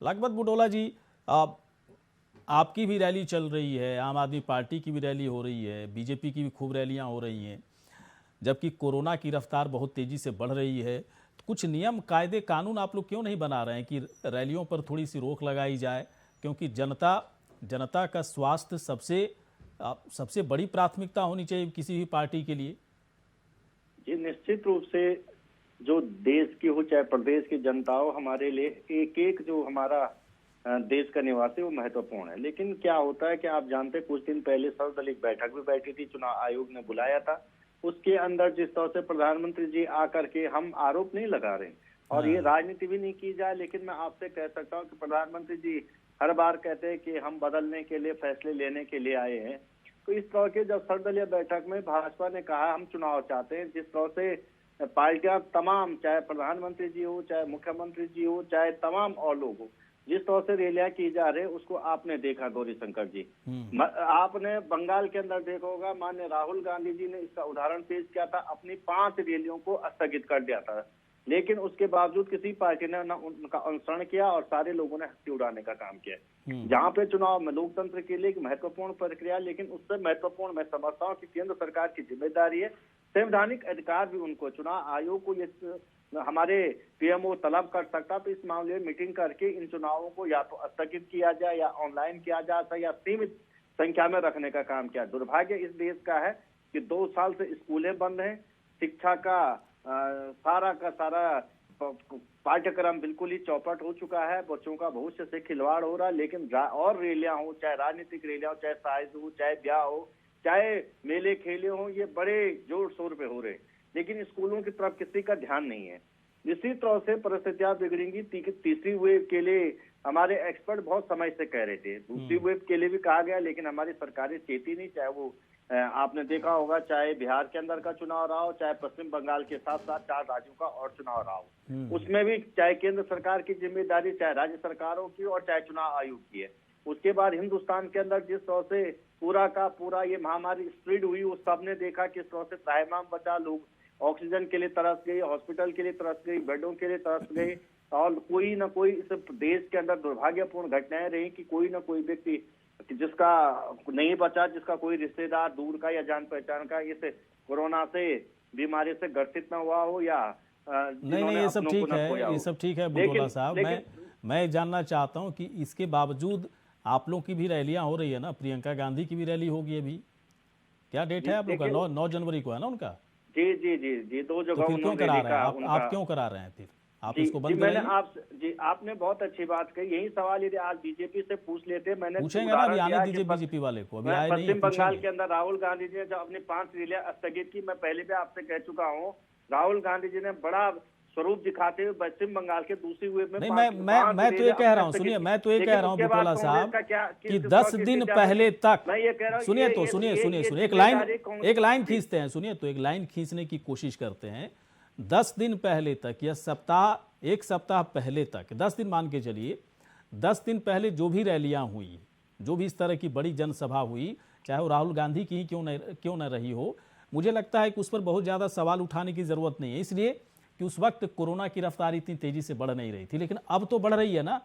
लाखपत बुटोला जी, आपकी भी रैली चल रही है, आम आदमी पार्टी की भी रैली हो रही है, बीजेपी की भी खूब रैलियां हो रही हैं, जबकि कोरोना की रफ्तार बहुत तेज़ी से बढ़ रही है। तो कुछ नियम कायदे कानून आप लोग क्यों नहीं बना रहे हैं कि रैलियों पर थोड़ी सी रोक लगाई जाए? क्योंकि जनता जनता का स्वास्थ्य सबसे बड़ी प्राथमिकता होनी चाहिए किसी भी पार्टी के लिए। जी, निश्चित रूप से जो देश की हो चाहे प्रदेश की जनता हो, हमारे लिए एक एक जो हमारा देश का निवासी वो महत्वपूर्ण है। लेकिन क्या होता है कि आप जानते हैं, कुछ दिन पहले सर्वदलीय बैठक भी बैठी थी, चुनाव आयोग ने बुलाया था। उसके अंदर जिस तरह से प्रधानमंत्री जी आकर के, हम आरोप नहीं लगा रहे और ये हाँ। राजनीति भी नहीं की जाए, लेकिन मैं आपसे कह सकता हूँ कि प्रधानमंत्री जी हर बार कहते हैं कि हम बदलने के लिए, फैसले लेने के लिए आए हैं। तो इस तरह के जब सर्वदलीय बैठक में भाजपा ने कहा हम चुनाव चाहते हैं, जिस तरह से पार्टियां तमाम, चाहे प्रधानमंत्री जी हो, चाहे मुख्यमंत्री जी हो, चाहे तमाम और लोग हो, जिस तरह से रैलियां की जा रहे हैं, उसको आपने देखा गौरी शंकर जी। आपने बंगाल के अंदर देखा होगा, माननीय राहुल गांधी जी ने इसका उदाहरण पेश किया था, अपनी 5 रैलियों को स्थगित कर दिया था। लेकिन उसके बावजूद किसी पार्टी ने ना उनका अनुसरण किया और सारे लोगों ने हंसी उड़ाने का काम किया। जहां पे चुनाव में लोकतंत्र के लिए एक महत्वपूर्ण प्रक्रिया, लेकिन उससे महत्वपूर्ण मैं समझता हूं कि केंद्र सरकार की जिम्मेदारी है, संवैधानिक अधिकार भी उनको, चुनाव आयोग को ये हमारे पीएमओ तलब कर सकता, तो इस मामले में मीटिंग करके इन चुनावों को या तो स्थगित किया जाए या ऑनलाइन किया जाए या सीमित संख्या में रखने का काम किया। दुर्भाग्य इस देश का है कि 2 साल से स्कूलें बंद हैं, शिक्षा का सारा का सारा पाठ्यक्रम बिल्कुल ही चौपट हो चुका है, बच्चों का भविष्य से खिलवाड़ हो रहा है। लेकिन और रैलियां हो, चाहे राजनीतिक रैलियां हो, चाहे साइज हो, चाहे ब्याह हो, चाहे मेले खेले हो, ये बड़े जोर शोर पे हो रहे, लेकिन स्कूलों की तरफ किसी का ध्यान नहीं है। इसी तरह से परिस्थितियां बिगड़ेंगी। तीसरी वेव के लिए हमारे एक्सपर्ट बहुत समय से कह रहे थे, दूसरी वेव के लिए भी कहा गया, लेकिन हमारी सरकारें चेती नहीं। चाहे वो आपने देखा होगा, चाहे बिहार के अंदर का चुनाव रहा हो, चाहे पश्चिम बंगाल के साथ साथ 4 राज्यों का और चुनाव रहा हो, उसमें भी चाहे केंद्र सरकार की जिम्मेदारी, चाहे राज्य सरकारों की और चाहे चुनाव आयोग की है। उसके बाद हिंदुस्तान के अंदर जिस तरह से पूरा का पूरा ये महामारी स्प्रेड हुई, उस सबने देखा किस तरह से त्राहिमाम बचा, लोग ऑक्सीजन के लिए तरस गए, हॉस्पिटल के लिए तरस गई, बेडों के लिए तरस गए, और कोई ना कोई इस देश के अंदर दुर्भाग्यपूर्ण घटनाएं रही कि कोई ना कोई व्यक्ति जिसका नहीं बचा, जिसका कोई रिश्तेदार दूर का या जान पहचान का इस कोरोना से बीमारी से ग्रसित न हुआ हो या नहीं, ये सब ठीक है, ये सब ठीक है बुटोला साहब। मैं जानना चाहता हूं कि इसके बावजूद आप लोग की भी रैलियां हो रही है ना, प्रियंका गांधी की भी रैली होगी अभी, क्या डेट है आप लोग का? 9 जनवरी को है ना उनका? जी जी जी जी, 2 जगह तो क्यों करा रहे हैं आप क्यों करा रहे हैं फिर? आप इसको बंद मैंने कराइए। आपने बहुत अच्छी बात कही। यही सवाल यदि आज बीजेपी से पूछ लेते, मैंने पूछेंगे ना, अभी आने दीजिए बीजेपी वाले को, अभी आए नहीं। पश्चिम बंगाल के अंदर राहुल गांधी जी ने जब अपनी 5 रैलियां स्थगित की, मैं पहले भी आपसे कह चुका हूँ, राहुल गांधी जी ने बड़ा स्वरूप दिखाते हुए पश्चिम बंगाल के दूसरी वेव में नहीं, मैं तो ये कह रहा हूँ, सुनिए, मैं तो ये कह रहा हूँ बुटोला साहब कि 10 दिन पहले तक, सुनिए तो सुनिए एक लाइन खींचते हैं, सुनिए तो एक लाइन खींचने की कोशिश करते हैं। 10 दिन पहले तक या एक सप्ताह पहले तक, 10 दिन मान के चलिए, 10 दिन पहले जो भी रैलियां हुई, जो भी इस तरह की बड़ी जनसभा हुई, चाहे वो राहुल गांधी की ही क्यों न रही हो, मुझे लगता है कि उस पर बहुत ज़्यादा सवाल उठाने की ज़रूरत नहीं है, इसलिए कि उस वक्त कोरोना की रफ्तार इतनी तेज़ी से बढ़ नहीं रही थी। लेकिन अब तो बढ़ रही है ना,